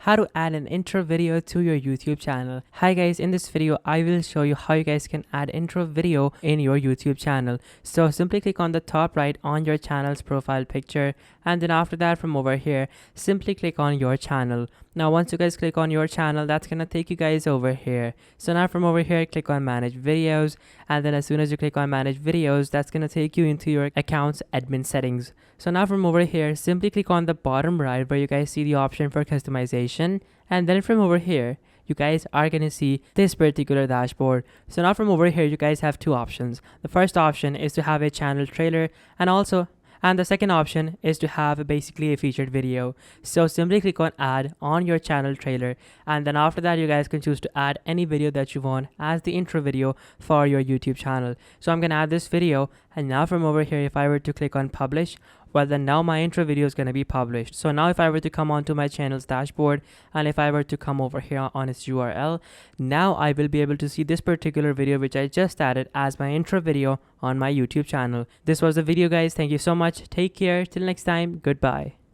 how to add an intro video to your YouTube channel. Hi guys, in this video I will show you how you guys can add intro video in your YouTube channel. So simply click on the top right on your channel's profile picture, and then after that from over here simply click on your channel. Now once you guys click on your channel, that's gonna take you guys over here. So now from over here click on manage videos, and then as soon as you click on manage videos, that's gonna take you into your account's admin settings. So now from over here simply click on the bottom right where you guys see the option for customization, and then from over here you guys are gonna see this particular dashboard. So now from over here you guys have two options. The first option is to have a channel trailer, and the second option is to have basically a featured video. So simply click on add on your channel trailer, and then after that you guys can choose to add any video that you want as the intro video for your YouTube channel. So I'm gonna add this video, and now from over here if I were to click on publish, well then now my intro video is going to be published. So now if I were to come onto my channel's dashboard, and if I were to come over here on its URL, now I will be able to see this particular video which I just added as my intro video on my YouTube channel. This was the video guys. Thank you so much. Take care. Till next time. Goodbye.